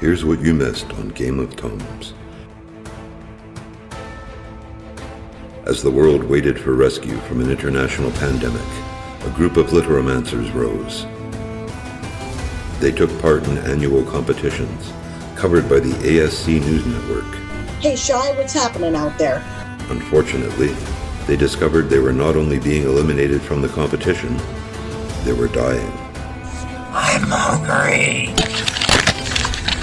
Here's what you missed on Game of Tomes. As the world waited for rescue from an international pandemic, a group of literaromancers rose. They took part in annual competitions, covered by the ASC News Network. Hey, Shy, what's happening out there? Unfortunately, they discovered they were not only being eliminated from the competition, they were dying. I'm hungry.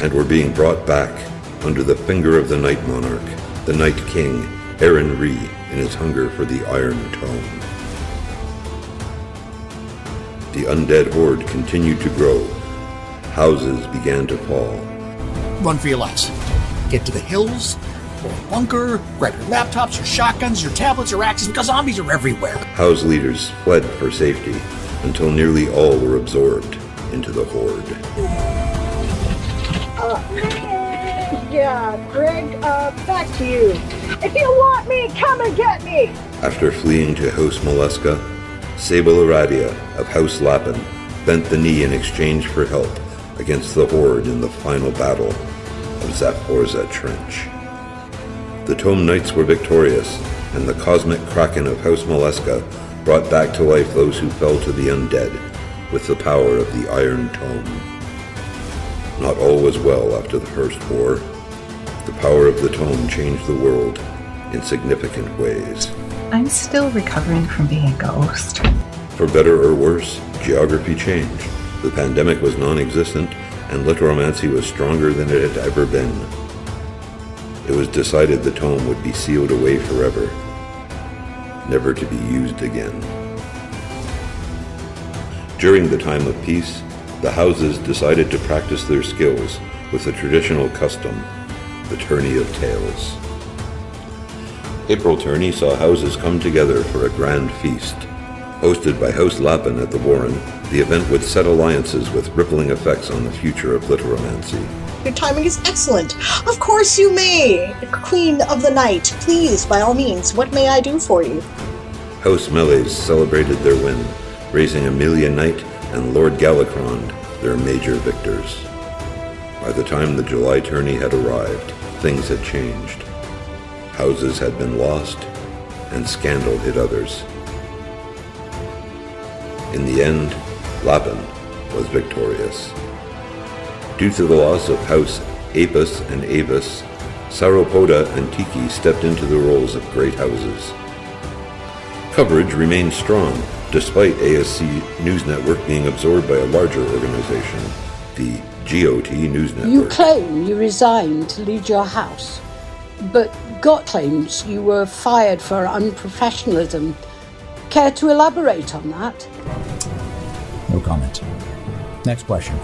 And were being brought back under the finger of the Night Monarch, the Night King, Aaron Ree, in his hunger for the Iron Tome. The undead horde continued to grow. Houses began to fall. Run for your lives. Get to the hills, or a bunker, grab your laptops, your shotguns, your tablets, your axes, because zombies are everywhere. House leaders fled for safety until nearly all were absorbed into the horde. Greg, back to you. If you want me, come and get me! After fleeing to House Molesca, Sable Aradia of House Lappin bent the knee in exchange for help against the horde in the final battle of Zaporza Trench. The Tome Knights were victorious, and the cosmic kraken of House Molesca brought back to life those who fell to the undead with the power of the Iron Tome. Not all was well after the First War. The power of the Tome changed the world in significant ways. I'm still recovering from being a ghost. For better or worse, geography changed. The pandemic was non-existent, and literaromancy was stronger than it had ever been. It was decided the tome would be sealed away forever, never to be used again. During the time of peace, the houses decided to practice their skills with a traditional custom, the Tourney of Tales. April Tourney saw houses come together for a grand feast. Hosted by House Lappin at the Warren, the event would set alliances with rippling effects on the future of literaromancy. Your timing is excellent. Of course you may. Queen of the Night, please, by all means, what may I do for you? House Melees celebrated their win, raising Amelia Knight and Lord Galacrond, their major victors. By the time the July tourney had arrived, things had changed. Houses had been lost, and scandal hit others. In the end, Lappin was victorious. Due to the loss of House Apis and Avis, Sauropoda and Tiki stepped into the roles of great houses. Coverage remained strong, despite ASC News Network being absorbed by a larger organization, the GOT News Network. You claim you resigned to lead your house, but GOT claims you were fired for unprofessionalism. Care to elaborate on that? No comment. Next question.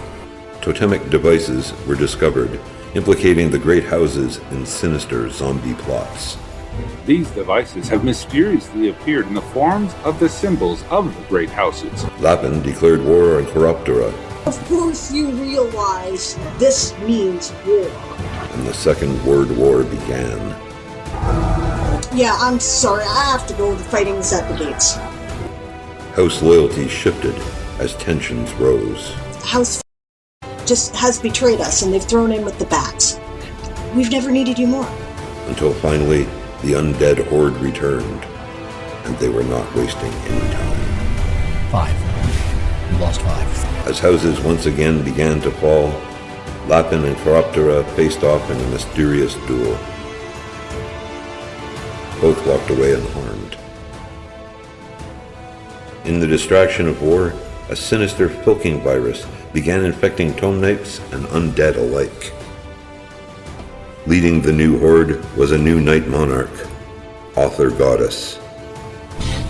Totemic devices were discovered, implicating the great houses in sinister zombie plots. These devices have mysteriously appeared in the forms of the symbols of the great houses. Lappin declared war on Chiroptera, Of course you realize this means war. and the Second World War began. Yeah, I'm sorry, I have to go. The fighting's at the gates. House loyalty shifted as tensions rose. House just has betrayed us, and they've thrown in with the bats. We've never needed you more. Until finally, the undead horde returned, and they were not wasting any time. 5. You lost 5. As houses once again began to fall, Lappin and Chiroptera faced off in a mysterious duel. Both walked away unharmed. In the distraction of war, a sinister filking virus began infecting Tome Knights and undead alike. Leading the new horde was a new Night Monarch, Author Goddess.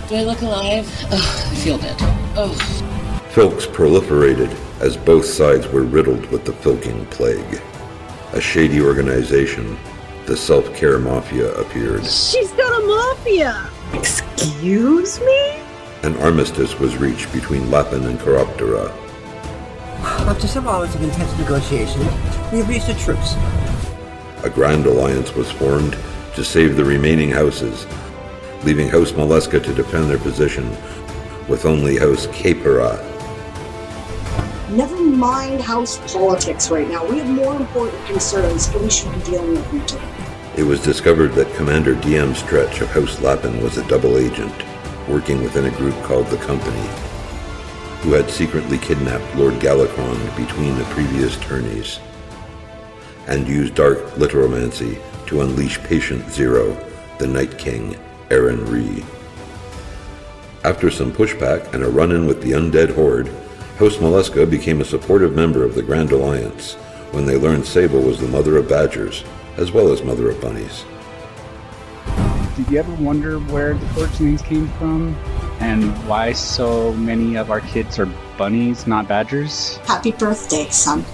Do I look alive? Ugh, I feel dead. Ugh. Filks proliferated as both sides were riddled with the filking plague. A shady organization, the Self-Care Mafia, appeared. She's got a mafia! Excuse me? An armistice was reached between Lappin and Chiroptera. After several hours of intense negotiation, we have reached a truce. A grand alliance was formed to save the remaining houses, leaving House Molesca to defend their position, with only House Capera Never mind house politics right now. We have more important concerns, and we should be dealing with them today. It was discovered that Commander DM Stretch of House Lappin was a double agent, working within a group called the Company, who had secretly kidnapped Lord Galacron between the previous tourneys, and used dark literomancy to unleash Patient Zero, the Night King, Aaron Ree. After some pushback and a run-in with the undead horde, House Molesca became a supportive member of the Grand Alliance when they learned Sable was the mother of badgers, as well as mother of bunnies. Did you ever wonder where the Forge names came from? And why so many of our kids are bunnies, not badgers? Happy birthday, son.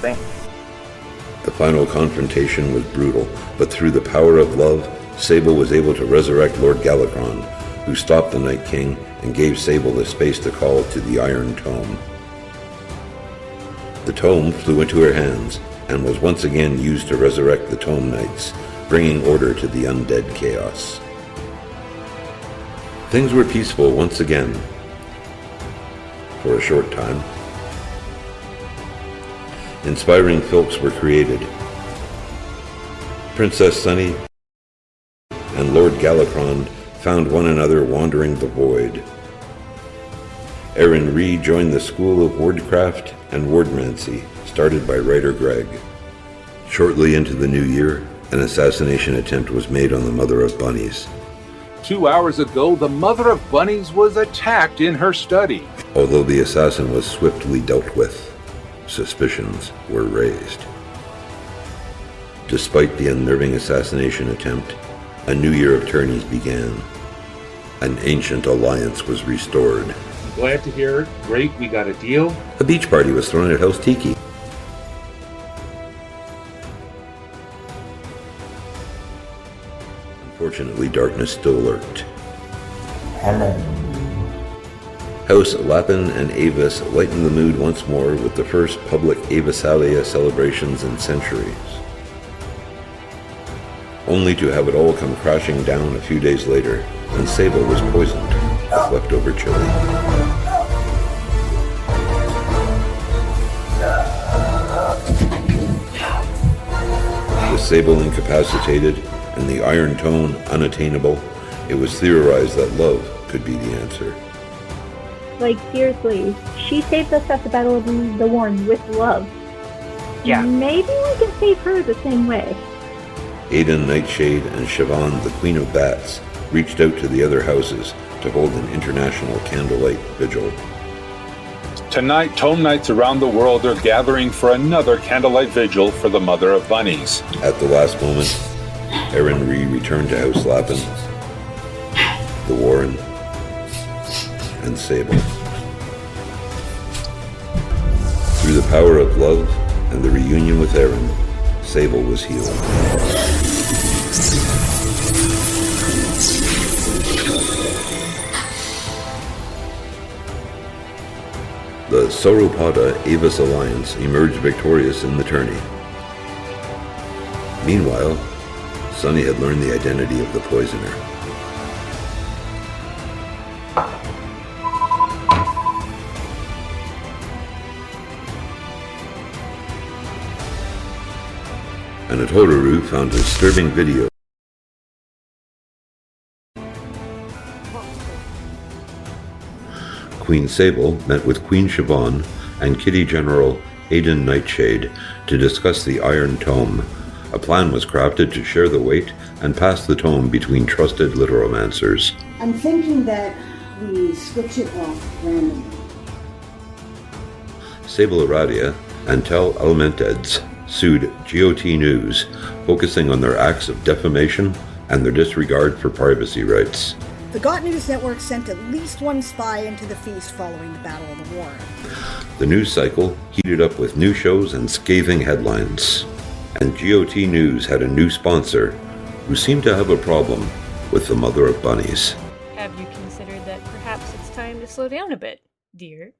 Thanks. The final confrontation was brutal, but through the power of love, Sable was able to resurrect Lord Galacron, who stopped the Night King and gave Sable the space to call to the Iron Tome. The tome flew into her hands and was once again used to resurrect the Tome Knights, bringing order to the undead chaos. Things were peaceful once again, for a short time. Inspiring filks were created. Princess Sunny and Lord Galacron found one another wandering the void. Aaron Ree joined the School of Wordcraft and Wordmancy, started by writer Greg. Shortly into the new year, an assassination attempt was made on the Mother of Bunnies. 2 hours ago, the Mother of Bunnies was attacked in her study. Although the assassin was swiftly dealt with, suspicions were raised. Despite the unnerving assassination attempt, a new year of tourneys began. An ancient alliance was restored. Glad to hear it. Great, we got a deal. A beach party was thrown at House Tiki. Unfortunately, darkness still lurked. Hello. House Lappin and Avis lightened the mood once more with the first public Avisalia celebrations in centuries, only to have it all come crashing down a few days later when Sable was poisoned with leftover chili. With Sable incapacitated and the Iron Tome unattainable, it was theorized that love could be the answer. Like, seriously, she saved us at the Battle of the Warren with love. Yeah. Maybe we can save her the same way. Aiden Nightshade and Siobhan, the Queen of Bats, reached out to the other houses to hold an international candlelight vigil. Tonight, Tome Knights around the world are gathering for another candlelight vigil for the Mother of Bunnies. At the last moment, Aaron Ree returned to House Lappin, the Warren, and Sable. Through the power of love and the reunion with Aaron, Sable was healed. The Sauropoda Avis Alliance emerged victorious in the tourney. Meanwhile, Sunny had learned the identity of the poisoner. And Atoru found a disturbing video. Queen Sable met with Queen Siobhan and Kitty General Aiden Nightshade to discuss the Iron Tome. A plan was crafted to share the weight and pass the tome between trusted literomancers. I'm thinking that we switch it off randomly. Sable Aradia and Tel Elementeds sued GOT News, focusing on their acts of defamation and their disregard for privacy rights. The GOT News Network sent at least one spy into the feast following the Battle of the Warren. The news cycle heated up with new shows and scathing headlines. And GOT News had a new sponsor who seemed to have a problem with the Mother of Bunnies. Have you considered that perhaps it's time to slow down a bit, dear?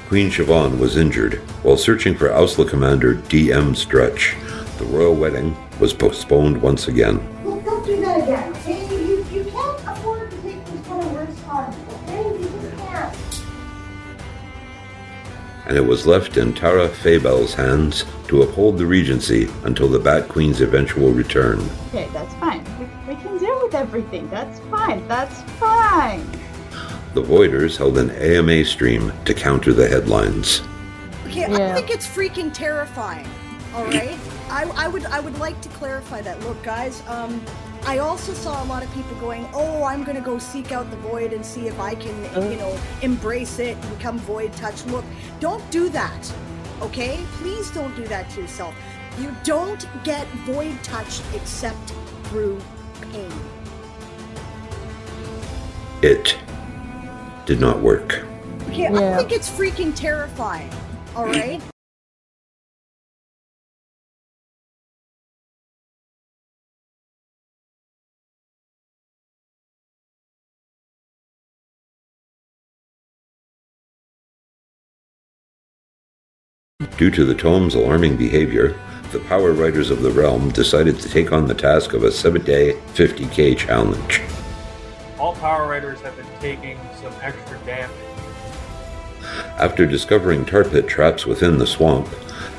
Queen Siobhan was injured while searching for Ausla Commander DM Stretch. The royal wedding was postponed once again. Look, don't do that again, okay? You can't afford to take this kind of risk on, okay? You just can't. and it was left in Tara Faybell's hands to uphold the regency until the Bat Queen's eventual return. Okay, that's fine. We can deal with everything. That's fine. That's fine. The Voiders held an AMA stream to counter the headlines. Okay, I think it's freaking terrifying. All right, I would like to clarify that. Look, guys, I also saw a lot of people going, "Oh, I'm gonna go seek out the void and see if I can, embrace it and become void touch." Look, don't do that. Okay, please don't do that to yourself. You don't get void touched except through pain. It did not work. Okay, I think it's freaking terrifying. All right. Due to the tome's alarming behavior, the power riders of the realm decided to take on the task of a 7-day 50k challenge. All power riders have been taking some extra damage. After discovering tar pit traps within the swamp,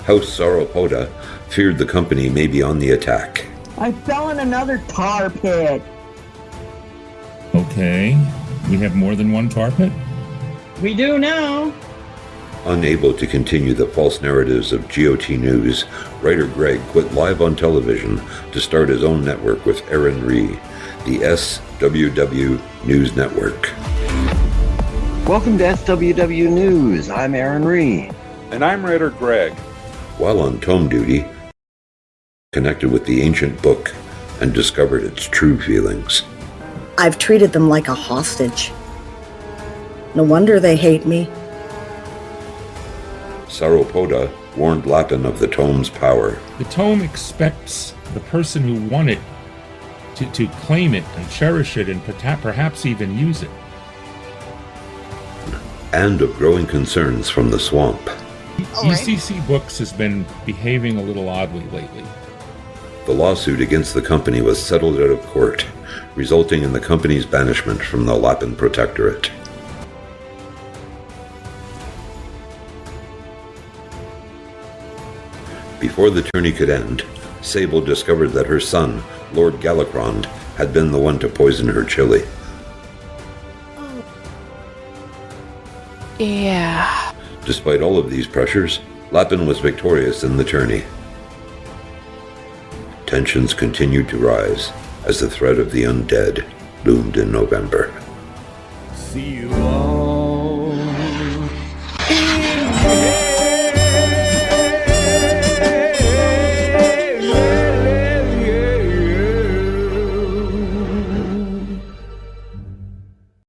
House Sauropoda feared the company may be on the attack. I fell in another tar pit. Okay, we have more than one tar pit? We do now. Unable to continue the false narratives of GOT News, writer Greg quit live on television to start his own network with Aaron Ree, the SWW News Network. Welcome to SWW News. I'm Aaron Ree. And I'm writer Greg. While on tome duty, connected with the ancient book and discovered its true feelings. I've treated them like a hostage. No wonder they hate me. Sauropoda warned Lapin of the tome's power. The tome expects the person who won it to claim it and cherish it and perhaps even use it. And of growing concerns from the swamp. ECC Books has been behaving a little oddly lately. The lawsuit against the company was settled out of court, resulting in the company's banishment from the Lapin Protectorate. Before the tourney could end, Sable discovered that her son, Lord Galacrond, had been the one to poison her chili. Yeah. Despite all of these pressures, Lapin was victorious in the tourney. Tensions continued to rise as the threat of the undead loomed in November. See you all in